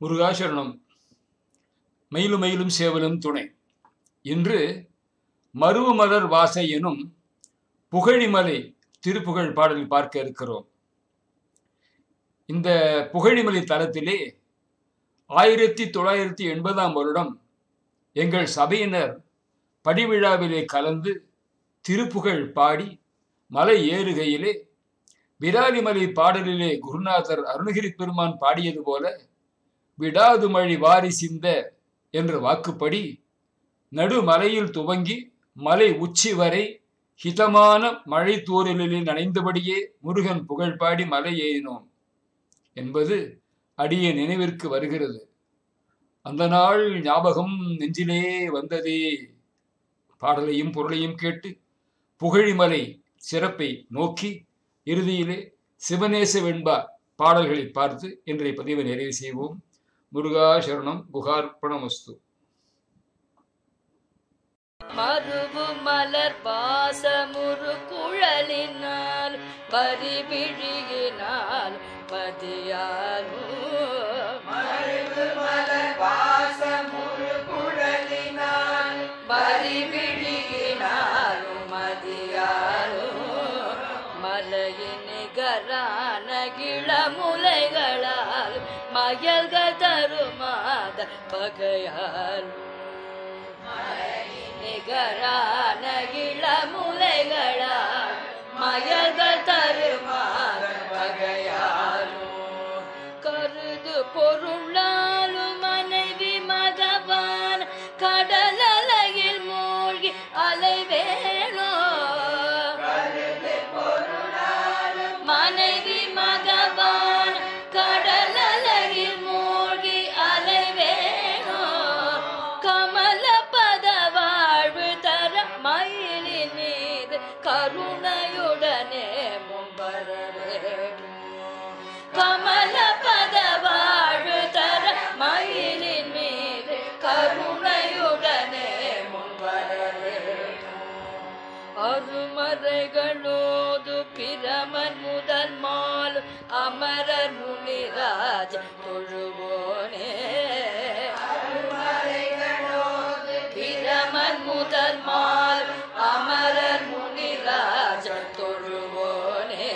முருகாசரணம். மயிலும் மயிலும் சேவலும் துணை. இன்று மருவுமலர் வாசை எனும் புகழிமலை திருப்புகழ் பாடலில் பார்க்க இருக்கிறோம். இந்த புகழிமலை தலத்திலே 1980ஆம் வருடம் எங்கள் சபையினர் படிவிழாவிலே கலந்து திருப்புகழ் பாடி மலை ஏறுகையிலே விராலிமலை பாடலிலே குருநாதர் அருணகிரி பெருமான் பாடியது போல விடாது மழை வாரி சிந்த என்ற வாக்குப்படி நடுமலையில் துவங்கி மலை உச்சி வரை ஹிதமான மழை தூறலில் நனைந்தபடியே முருகன் புகழ் பாடி மலை ஏறினோம் என்பது அடிய நினைவிற்கு வருகிறது. அந்த நாள் ஞாபகம் நெஞ்சிலே வந்ததே. பாடலையும் பொருளையும் கேட்டு புகழிமலை சிறப்பை நோக்கி இறுதியிலே சிவநேச வெண்பா பாடல்களை பார்த்து இன்றைய பதிவை நிறைவு செய்வோம். முருகாசரணம். குகார்ப்பணமஸ்து. மருவு மலர் பாசமுரு குழலினால் பரிவிழியினால் பதியாலும் மருவு மலர் பாசமுரு குழலினால் பரிவிழியினாலும் மதியாலும் மலையின் நிகரான இளமுலைகளால் மயல்கள் தருமாத பகையாலும் நிகரான இளமுலைகளால் மயல்கள் தருமாத பகையாலும் கருது பொருளாலும் மனைவி மகவான் கடல் அலையில் மூழ்கி அலைவேணோ கருது பொருளாலும் மனைவி மகவான் கடல் அலையில் மூழ்கி அலைவேணோ கமல பத வாழ்வு தர மயிலின் மீது கருணையுடனே முன்பரவேணும் கமல பத வாழ்வு தர மயிலின் மீது கருணையுடனே முன்பரவேணும் அருமறைகளோது பிரமன் முதல் மால் அமரர் முனிராஜ் தொழுவோனே அருமறைகளோடு பிரமன் முதல் மால் அமரர் முனிராஜ் தொழுவோனே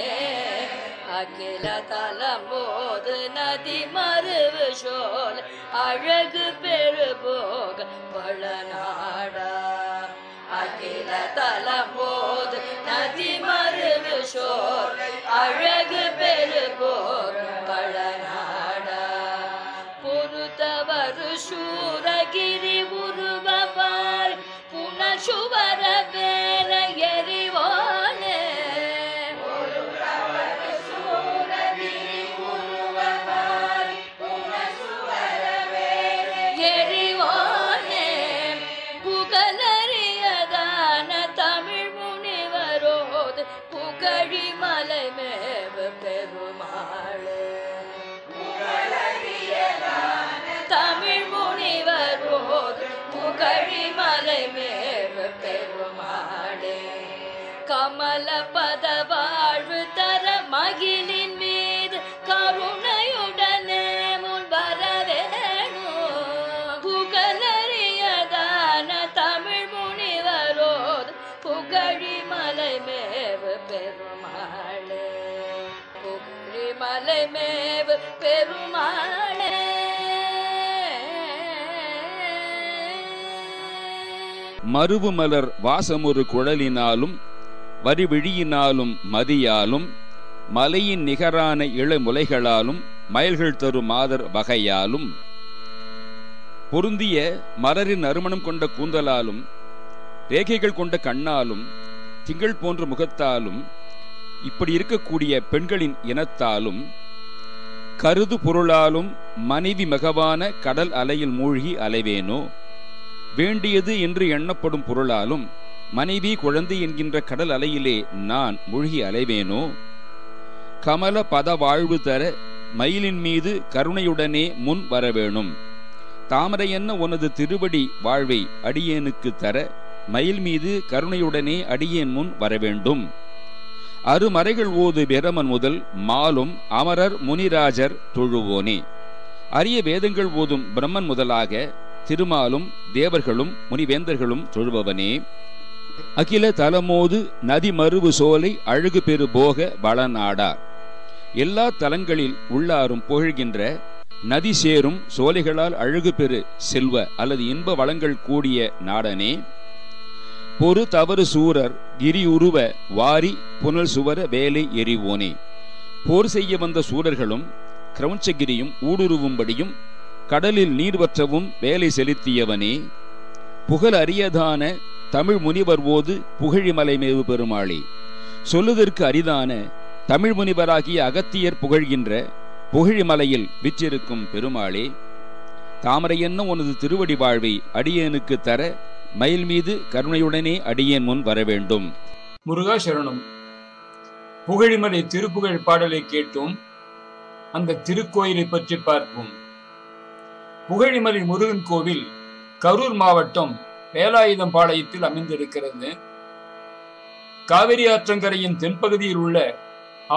அகில தலம்போது நதி மருவு சோல் அழகு பெருபோக பழநாடா அகில தலம்போது நதி மருவு சோல் அழகு பெருபோக பழநாடா பொறுத்தவரு சூரகிரி உருவவார் புனல் சுவர வேல எரிவோனே சூரகிரி உருவமாய் புனசுவர வேலை எரிவோனே புகழறியதான தமிழ் முனிவரோது புகழி மலை மேவ பெருமாளே புகழறியதான தமிழ் முனிவரோது புகழி மலை மேவ பெருமாளே கமல பத வாழ்வு தர மகிழின் மீது கருணையுடனே முன் வரவேணும் புகழறியதான தமிழ் முனிவரோது புகழி மலை மேவ பெருமாளே புகழி மலை மேவ பெருமாளே மருவுமலர் வாசமொரு குழலினாலும் வரிவிழியினாலும் மதியாலும் மலையின் நிகரான இளமுலைகளாலும் மயல்கள் தரும் மாதர் வகையாலும் பொருந்திய மலரின் நறுமணம் கொண்ட கூந்தலாலும் ரேகைகள் கொண்ட கண்ணாலும் திங்கள் போன்ற முகத்தாலும் இப்படி இருக்கக்கூடிய பெண்களின் இனத்தாலும் கருது பொருளாலும் மனைவி மகவான கடல் அலையில் மூழ்கி அலைவேனோ வேண்டியது என்று எண்ணப்படும் பொருளாலும் மனைவி குழந்தை என்கின்ற கடல் அலையிலே நான் மூழ்கி அலைவேனோ கமல பத வாழ்வு தர மயிலின் மீது கருணையுடனே முன் வரவேணும் தாமரையென்ன உனது திருவடி வாழ்வை அடியேனுக்கு தர மயில் மீது கருணையுடனே அடியேன் முன் வரவேண்டும் அருமறைகள் ஓது பிரமன் முதல் மாலும் அமரர் முனிராஜர் தொழுவோனே அரிய வேதங்கள் ஓதும் பிரம்மன் முதலாக திருமாலும் தேவர்களும் முனிவேந்தர்களும் தொழுபவனே. அகில தலமோது நதி மருவு சோலை அழகு பெரு போக வளநாடார். எல்லா தலங்களில் உள்ளாரும் புகழ்கின்ற நதி சேரும் சோலைகளால் அழகு பெரு செல்வ அல்லது இன்ப வளங்கள் கூடிய நாடனே. பொறு தவறு சூரர் கிரி உருவ வாரி புனல் சுவர வேலை எறிவோனே. போர் செய்ய வந்த சூரர்களும் கிரௌஞ்சகிரியும் ஊடுருவும்படியும் கடலில் நீர் வற்றவும் வேலை செலுத்தியவனே. புகழ் அரியதான தமிழ் முனிவர் ஓது புகழிமலை மேவு பெருமாளே. சொல்லுதற்கு அரிதான தமிழ் முனிவராகிய அகத்தியர் புகழ்கின்ற புகழிமலையில் விற்றிருக்கும் பெருமாளே. தாமரை என்னும் உனது திருவடி வாழ்வை அடியேனுக்கு தர மயில் மீது கருணையுடனே அடியேன் முன் வரவேண்டும். முருகா சரணம். புகழிமலை திருப்புகழ் பாடலை கேட்டும் அந்த திருக்கோயிலை பற்றி பார்ப்போம். புகழிமலை முருகன் கோவில் கரூர் மாவட்டம் வேலாயுதம்பாளையத்தில் அமைந்திருக்கிறது. காவிரி ஆற்றங்கரையின் தென்பகுதியில் உள்ள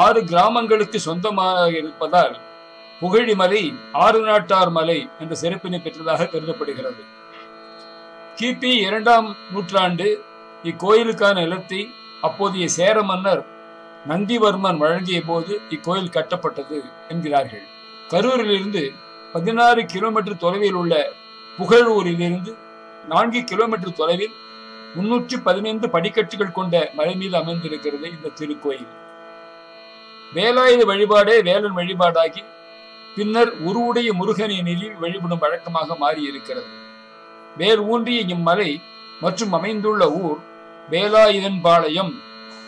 6 கிராமங்களுக்கு சொந்தமாக இருப்பதால் புகழிமலை 6 நாட்டார் மலை என்ற சிறப்பினை பெற்றதாக கருதப்படுகிறது. கிபி 2ஆம் நூற்றாண்டு இக்கோயிலுக்கான நிலத்தை அப்போதைய சேர மன்னர் நந்திவர்மன் வழங்கிய போது இக்கோயில் கட்டப்பட்டது என்கிறார்கள். கரூரிலிருந்து 16 கிலோமீட்டர் தொலைவில் உள்ள புகழூரிலிருந்து 4 கிலோமீட்டர் தொலைவில் 315 படிக்கட்டுகள் கொண்ட மலை மீது அமைந்திருக்கிறது இந்த திருக்கோயில். வேலாயுத வழிபாடே வேலன் வழிபாடாகி பின்னர் உருவுடைய முருகனை நிலையில் வழிபடும் வழக்கமாக மாறி இருக்கிறது. வேர் ஊன்றிய இம்மலை மற்றும் அமைந்துள்ள ஊர்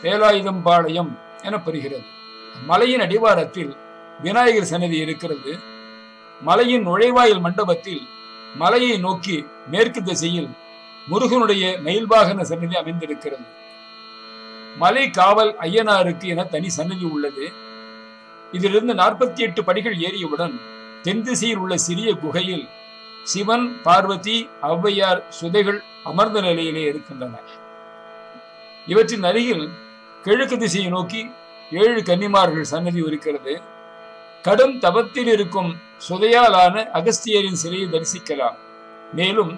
வேலாயுதம்பாளையம் என பெறுகிறது. மலையின் அடிவாரத்தில் விநாயகர் சன்னதி இருக்கிறது. மலையின் நுழைவாயில் மண்டபத்தில் மலையை நோக்கி மேற்கு திசையில் முருகனுடைய மயில்வாகன சன்னதி அமைந்திருக்கிறது. மலை காவல் ஐயனாருக்கு என தனி சன்னதி உள்ளது. இதிலிருந்து 48 படிகள் ஏறியவுடன் தென் திசையில் உள்ள சிறிய குகையில் சிவன், பார்வதி, ஔவையார் சுதைகள் அமர்ந்த நிலையிலே இருக்கின்றன. இவற்றின் அருகில் கிழக்கு திசையை நோக்கி 7 கன்னிமார்கள் சன்னதி இருக்கிறது. கடும் தபத்தில் இருக்கும் சுதையாலான அகஸ்தியரின் சிலையை தரிசிக்கலாம். மேலும்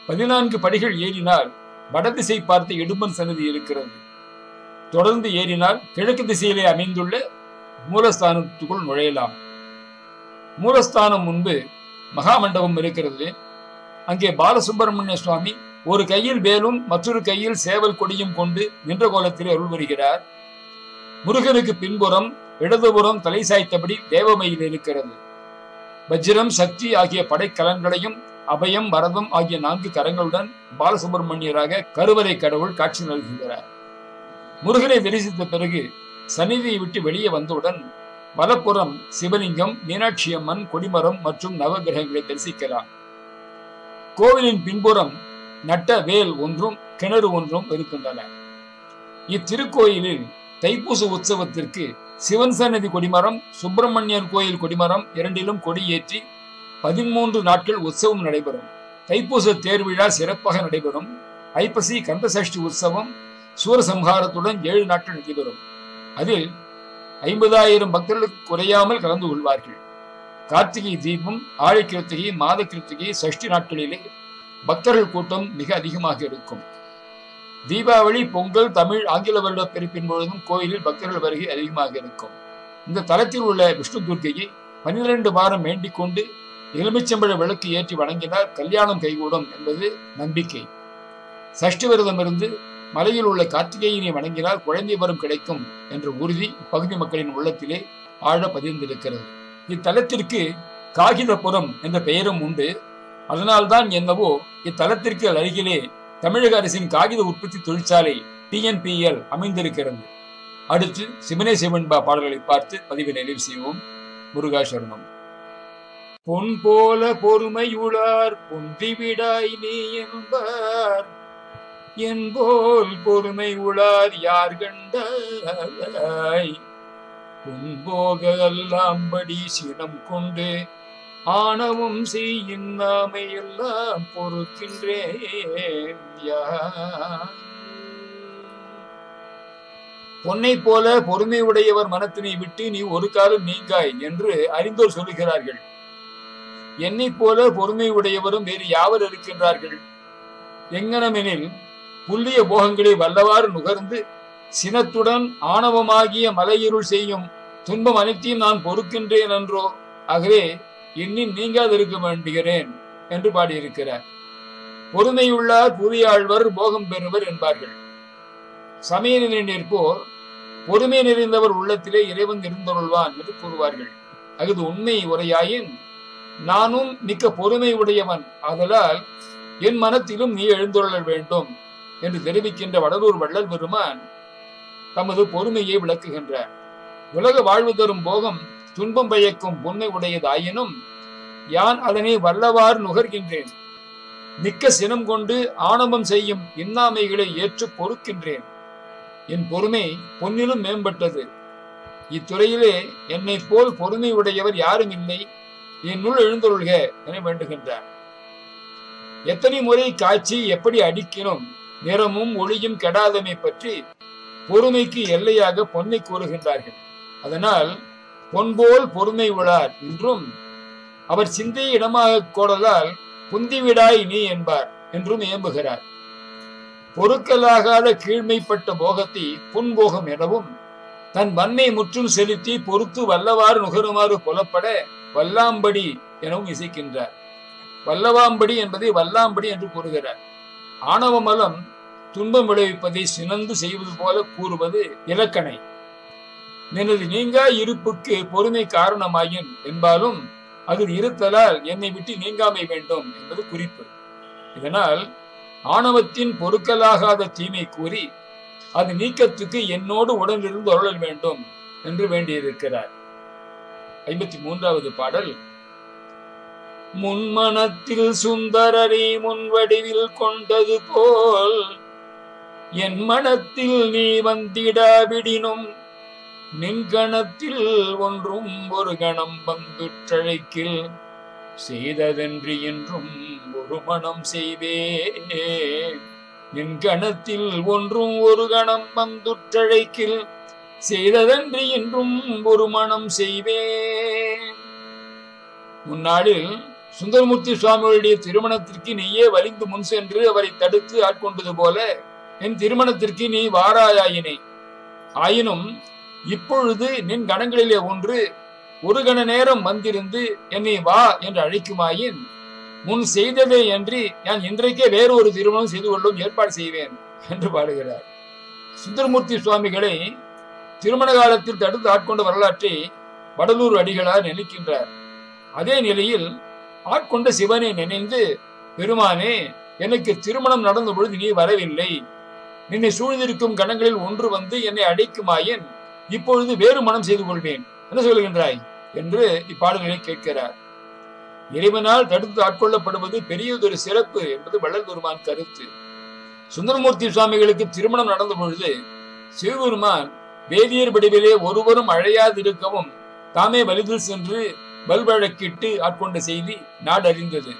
14 படிகள் ஏறினால் வடதிசை பார்த்த இடும்பன் சன்னதி இருக்கிறது. தொடர்ந்து ஏறினால் கிழக்கு திசையிலே அமைந்துள்ள மூலஸ்தானத்துக்குள் நுழையலாம். மூலஸ்தானம் முன்பு மகாமண்டபம் இருக்கிறது. அங்கே பாலசுப்பிரமணிய சுவாமி ஒரு கையில் வேலும் மற்றொரு கையில் சேவல் கொடியும் கொண்டு நின்ற கோலத்திலே அருள் வருகிறார். முருகனுக்கு பின்புறம் இடதுபுறம் தலை சாய்த்தபடி தேவமயில் இருக்கிறது. வஜ்ரம், சக்தி ஆகிய படைக்கலன்களையும் அபயம், வரதம் ஆகிய 4 கரங்களுடன் பாலசுப்பிரமணியராக கருவறை கடவுள் காட்சி நல்குகிறார். முருகனை தரிசித்த பிறகு சந்நிதியை விட்டு வெளியே வந்தவுடன் வலப்புறம் சிவலிங்கம், மீனாட்சி அம்மன், கொடிமரம் மற்றும் நவகிரகங்களை தரிசிக்கலாம். கோவிலின் பின்புறம் நட்ட வேல் ஒன்றும் கிணறு ஒன்றும் இருக்கின்றன. இத்திருக்கோயிலில் தைப்பூச உற்சவத்திற்கு சிவன் சன்னதி கொடிமரம், சுப்பிரமணியர் கோயில் கொடிமரம் இரண்டிலும் கொடியேற்றி 13 நாட்கள் உற்சவம் நடைபெறும். தைப்பூச தேர்விழா சிறப்பாக நடைபெறும். ஐப்பசி கந்தசஷ்டி உற்சவம் சூரசம்ஹாரத்துடன் 7 நாட்கள் நடைபெறும். அதில் 50,000 பக்தர்களுக்கு குறையாமல் கலந்து கொள்வார்கள். கார்த்திகை தீபம், ஆழி கிருத்திகை, மாத கிருத்திகை, சஷ்டி நாட்களிலே பக்தர்கள் கூட்டம் மிக அதிகமாக இருக்கும். தீபாவளி, பொங்கல், தமிழ், ஆங்கில வருட பிறப்பின் பொழுதும் கோயிலில் பக்தர்கள் வருகை அதிகமாக இருக்கும். இந்த தலத்தில் உள்ள விஷ்ணு துர்க்கையை 12 வாரம் வேண்டிக் கொண்டு எலுமிச்சம்பழ விளக்கு ஏற்றி வணங்கினால் கல்யாணம் கைகூடும் என்பது நம்பிக்கை. சஷ்டி விரதம் இருந்து மலையில் உள்ள கார்த்திகேயனை வணங்கினால் குழந்தை வரம் கிடைக்கும் என்ற உறுதி இப்பகுதி மக்களின் உள்ளத்திலே ஆழ பதிந்திருக்கிறது. இத்தலத்திற்கு காகிதபுரம் என்ற பெயரும் உண்டு. அதனால்தான் என்னவோ இத்தலத்திற்கு அருகிலே தமிழக அரசின் காகித உற்பத்தி தொழிற்சாலை TNPL அமைந்திருக்கிறது. அடுத்து சிவனே சிவன்பா பாடல்களை பார்த்து பதிவை நிறைவு செய்வோம். முருகா சரணம். பொன் போல பொறுமையுளார் பொன்றிவிடாய் நீ என்பார், என்போல் பொறுமை உளார் யார் கண்டாய், பொன்போக அல்லாம்படி சினம் கொண்டு ஆணவம் செய்யும் நாமை எல்லாம் பொறுக்கின்றேன். பொன்னை போல பொறுமை உடையவர் மனத்தினை விட்டு நீ ஒரு காலம் நீங்காய் என்று அறிந்தோர் சொல்லுகிறார்கள். என்னை போல பொறுமை உடையவரும் வேறு யாவர் இருக்கின்றார்கள்? எங்கனமெனில் புல்லிய போகங்களை வல்லவாறு நுகர்ந்து சினத்துடன் ஆணவமாகிய மலையிருள் செய்யும் துன்பம் அனைத்தையும் நான் பொறுக்கின்றேன் என்றோ. ஆகவே எண்ணின் நீங்காதிருக்க வேண்டுகிறேன் என்று பாடியிருக்கிறார். பொறுமையுள்ளார் புவியாழ்வர் போகம் பெறுவர் என்பார்கள். சமய நிற்போர் பொறுமை நிறைந்தவர் உள்ளத்திலே இறைவன் இருந்தருள்வான் என்று கூறுவார்கள். அது உண்மை உரையாயின் நானும் மிக்க பொறுமை உடையவன், ஆதலால் என் மனத்திலும் நீ எழுந்தருள வேண்டும் என்று தெரிவிக்கின்ற வடலூர் வள்ளல் பெருமான் தமது பொறுமையை விளக்குகின்றார். உலக வாழ்வு தரும் போகம் துன்பம் பயக்கும் பொன்மை உடையதாயினும் யான் அதனை வல்லவாறு நுகர்கின்றேன். மிக்க சினம் கொண்டு ஆணவம் செய்யும் இன்னாமைகளை ஏற்று பொறுக்கின்றேன். என் பொறுமை பொன்னிலும் மேம்பட்டது. இத்துறையிலே என்னை போல் பொறுமை உடையவர் யாரும் இல்லை, என்னுள் எழுந்தருள்க என வேண்டுகின்றார். எத்தனை முறை காய்ச்சி எப்படி அடிக்கினும் நிறமும் ஒளியும் கெடாதமை பற்றி பொறுமைக்கு எல்லையாக பொன்னை கூறுகின்றார்கள். அதனால் பொன்போல் பொறுமை உளார் என்றும் அவர் சிந்தையை இடமாக கோடலால் குந்திவிடாய் நீ என்பார் என்றும் ஏம்புகிறார். பொறுக்கலாகாத கீழ்மைப்பட்ட போகத்தை புன்போகம் எனவும் தன் வன்மை முற்றும் செலுத்தி பொறுத்து வல்லவாறு நுகருமாறு புலப்பட வல்லாம்படி எனவும் இசைக்கின்றார். வல்லவாம்படி என்பதை வல்லாம்படி என்று கூறுகிறார். ஆணவ மலம் துன்பம் விளைவிப்பதை சினந்து செய்வது போல கூறுவது இலக்கணை. எனது நீங்கா இருப்புக்கு பொறுமை காரணமாயின் என்பாலும் அது இருத்தலால் என்னை விட்டு நீங்காமை வேண்டும் என்பது குறிப்பு. இதனால் ஆணவத்தின் பொறுக்கலாகாத தீமை கூறி அது நீக்கத்துக்கு என்னோடு உடனிருந்து அருளல் வேண்டும் என்று வேண்டியிருக்கிறார். 53வது பாடல். முன்மனத்தில் சுந்தரரை முன்வடிவில் கொண்டது போல் என் மனத்தில் நீ வந்திடாவிடினும் நின் கணத்தில் ஒன்றும் ஒரு கணம் வந்துற்றழைக்கில் செய்ததென்று என்றும் ஒரு மனம் செய்வேன். நின் கணத்தில் ஒன்றும் ஒரு கணம் வந்துற்றழைக்கில் செய்ததன்று என்றும் ஒரு மனம் செய்வேன். முன்னாளில் சுந்தரமூர்த்தி சுவாமிகளுடைய திருமணத்திற்கு நீயே வலிந்து முன் சென்று அவரை தடுத்து ஆட்கொண்டது போல என் திருமணத்திற்கு நீ வாராயினை. ஆயினும் இப்பொழுது நின் கணங்களிலே ஒன்று ஒரு கண நேரம் வந்திருந்து என்னை வா என்று அழைக்குமாயின் முன் செய்ததே என்று நான் இன்றைக்கே வேறு ஒரு திருமணம் செய்து கொள்ளும் ஏற்பாடு செய்வேன் என்று பாடுகிறார். சுந்தரமூர்த்தி சுவாமிகளை திருமண காலத்தில் தடுத்து ஆட்கொண்ட வரலாற்றை வடலூர் அடிகளார் நினைக்கின்றார். அதே நிலையில் ஆட்கொண்ட சிவனை நினைந்து, பெருமானே, எனக்கு திருமணம் நடந்த பொழுது நீ வரவில்லை, நின்னை சூழ்ந்திருக்கும் கணங்களில் ஒன்று வந்து என்னை அடைக்குமாயின் இப்பொழுது வேறு மனம் செய்து கொள்வேன் என்ன சொல்கின்றாய் என்று இப்பாடல்களை கேட்கிறார். இறைவனால் தடுத்து ஆட்கொள்ளப்படுவது பெரியதொரு சிறப்பு என்பது வள்ளல் பெருமான் கருத்து. சுந்தரமூர்த்தி சுவாமிகளுக்கு திருமணம் நடந்த பொழுது சிவபெருமான் வேதியர் வடிவிலே ஒருவரும் அழையாதிருக்கவும் தாமே வலிதில் சென்று வல்வழக்கிட்டு ஆட்கொண்ட செய்தி நாடறிந்தது.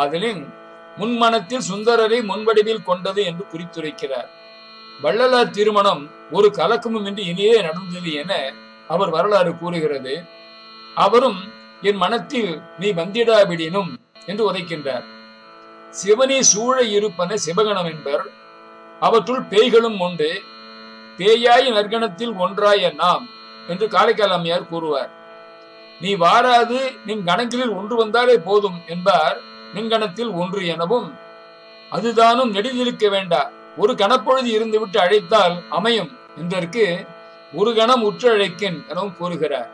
அதனின் முன்மனத்தில் சுந்தரரை முன்வடிவில் கொண்டது என்று குறித்துரைக்கிறார். வள்ளலார் திருமணம் ஒரு கலக்கமும் இன்றி இனியே நடந்தது என அவர் வரலாறு கூறுகிறது. அவரும் என் மனத்தில் நீ வந்திடாவிடினும் என்று உரைக்கின்றார். சிவனை சூழ இருப்பன சிவகணம் என்பர். அவற்றுள் பேய்களும் உண்டு. பேயாய் நற்கணத்தில் ஒன்றாய நாம் என்று காரைக்கால் அம்மையார் கூறுவார். நீ வாராது நின் கணக்கில் ஒன்று வந்தாலே போதும் என்பார். நின் கணத்தில் ஒன்று எனவும் அதுதானும் நெடிதிருக்க வேண்டா, ஒரு கணப்பொழுது இருந்துவிட்டு அழைத்தால் அமையும் என்றற்கு ஒரு கணம் உற்று அழைக்கின் எனவும் கூறுகிறார்.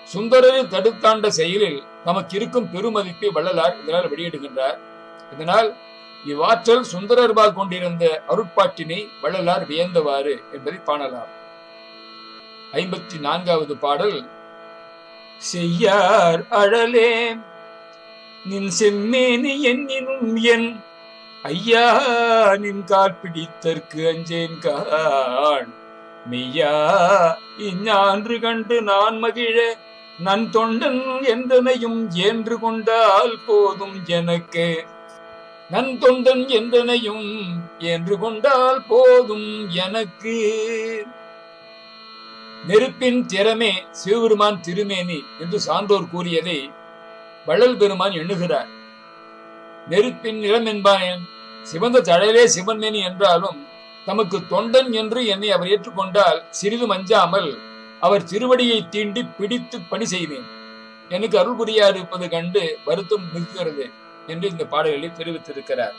சுந்தரரை தடுத்தாண்ட செயலில் நமக்கு இருக்கும் பெருமதிப்பை வள்ளலார் இதனால் வெளியிடுகின்றார். இதனால் இவ்வாற்றல் சுந்தரர்பால் கொண்டிருந்த அருட்பாட்டினை வள்ளலார் வியந்தவாறு என்பதை காணலாம். 54வது பாடல். செய்யார் அழலே நின் செம்மேனி என்னினும் என் ஐயா நின் கால் பிடித்தற்கு அஞ்சேன் கான் மெய்யா இஞ்ஞான்று கண்டு நான் மகிழ நன் தொண்டன் என்றனையும் ஏன்று கொண்டால் போதும் எனக்கு. நன் தொண்டன் என்றனையும் ஏன்று கொண்டால் போதும் எனக்கு. நெருப்பின் திறமே சிவபெருமான் திருமேனி என்று சான்றோர் கூறியதை வள்ளல் பெருமான் எண்ணுகிறார். நெருப்பின் நிலம் என்பான் சிவந்த தழலே சிவன்மேனி என்றாலும் தமக்கு தொண்டன் என்று என்னை அவர் ஏற்றுக்கொண்டால் சிறிதும் அஞ்சாமல் அவர் திருவடியை தீண்டி பிடித்து பணி செய்வேன். எனக்கு அருள் புரியாது இருப்பது கண்டு வருத்தம் மிகுகிறது என்று இந்த பாடல்களில் தெரிவித்திருக்கிறார்.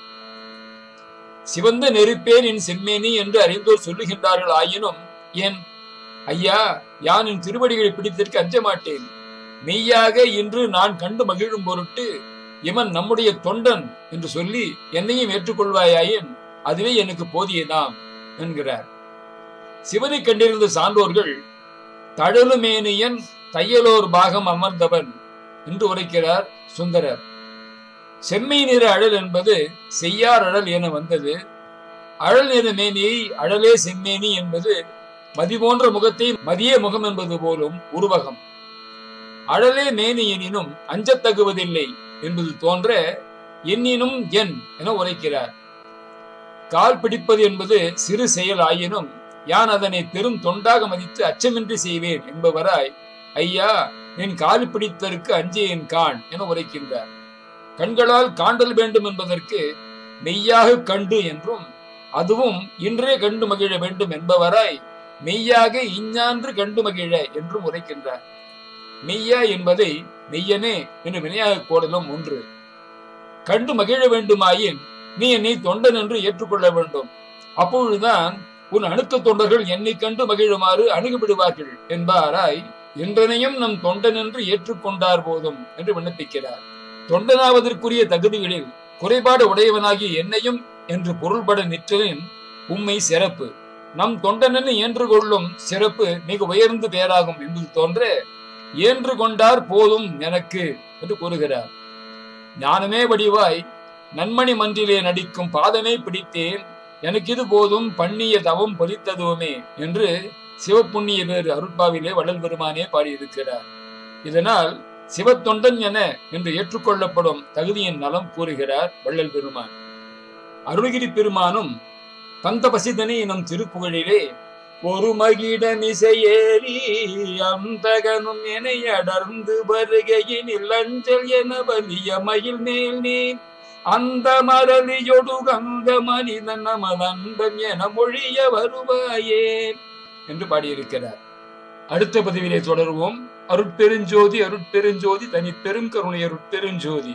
சிவந்த நெருப்பேன் என் செம்மேனி என்று அறிந்தோர் சொல்லுகின்றார்கள். ஆயினும் ஏன் ஐயா, யான் என் திருவடிகளை பிடித்திருக்க அஞ்ச மாட்டேன். மெய்யாக இன்று நான் கண்டு மகிழும் பொருட்டு இவன் நம்முடைய தொண்டன் என்று சொல்லி என்னையும் ஏற்றுக்கொள்வாயின் அதுவே எனக்கு போதியதாம் என்கிறார். சிவனை கண்டிருந்த சான்றோர்கள் தழலுமேனியன் தையலோர் பாகம் அமர்ந்தவன் என்று உரைக்கிறார் சுந்தரர். செம்மை நிற அழல் என்பது செய்யார் அழல் என வந்தது. அழல் நிற மேனியை அழலே செம்மேனி என்பது மதி போன்ற முகத்தை மதிய முகம் என்பது போலும் உருவகம். அழலே மேனி எனினும் அஞ்சத்தகுவதில்லை என்பது தோன்ற எண்ணினும் என் என உரைக்கிறார். கால் பிடிப்பது என்பது சிறு செயல் ஆயினும் யான் அதனை பெரும் தொண்டாக மதித்து அச்சமின்றி செய்வேன் என்பவராய் ஐயா, என் கால் பிடித்தற்கு அஞ்சேன் காண் என உரைக்கின்றார். கண்களால் காண்டல் வேண்டும் என்பதற்கு மெய்யாக கண்டு என்றும் அதுவும் இன்றே கண்டு மகிழ வேண்டும் என்பவராய் மெய்யாக இஞ்ஞான்று கண்டு மகிழ என்றும் உரைக்கின்றார். மெய்யா என்பதை மெய்யனே என்று வினையாக கோடலும் ஒன்று. கண்டு மகிழ வேண்டுமாயின் நீ என்னை தொண்டன் என்று ஏற்றுக்கொள்ள வேண்டும். அப்பொழுதுதான் உன் அணுக்க தொண்டர்கள் என்னை கண்டு மகிழுமாறு அணுகிவிடுவார்கள் என்பாராய் என்றனையும் நம் தொண்டன் என்று ஏற்றுக்கொண்டார் போதும் என்று விண்ணப்பிக்கிறார். தொண்டனாவதற்குரிய தகுதிகளில் குறைபாடு உடையவனாகி என்னையும் என்று பொருள்பட நிற்றலின் உண்மை சிறப்பு. நம் தொண்டனன்னு ஏன்று கொள்ளும் சிறப்பு மிக உயர்ந்து பேராகும் என்பது தோன்ற ஏன்று கொண்டார் போதும் எனக்கு என்று கூறுகிறார். ஞானமே வடிவாய் நன்மணி மன்றிலே நடிக்கும் பாதமே பிடித்தேன், எனக்கு இது போதும் பண்ணிய தவம் பொலித்ததுவுமே என்று சிவப்புண்ணிய பேர் அருட்பாவிலே வள்ளல் பெருமானே பாடியிருக்கிறார். இதனால் சிவத்தொண்டன் என என்று ஏற்றுக்கொள்ளப்படும் தகுதியின் நலம் கூறுகிறார் வள்ளல் பெருமான். அருணகிரி பெருமானும் பந்த பசிதனி எனும் திருப்புகழிலே ஒரு மகிடமிசையேறி அந்தகனும் என்னை அடர்ந்து வருகையினில் அஞ்சல் என வலிய மயில் மேல் நீ அந்த மரலியொடு கந்த மனிதன் நமதன்பன் என மொழிய வருவாயே என்று பாடியிருக்கிறார். அடுத்த பதிவிலே தொடருவோம். அருட்பெருஞ்சோதி அருட்பெருஞ்சோதி தனி பெரும் கருணை அருட்பெருஞ்சோதி.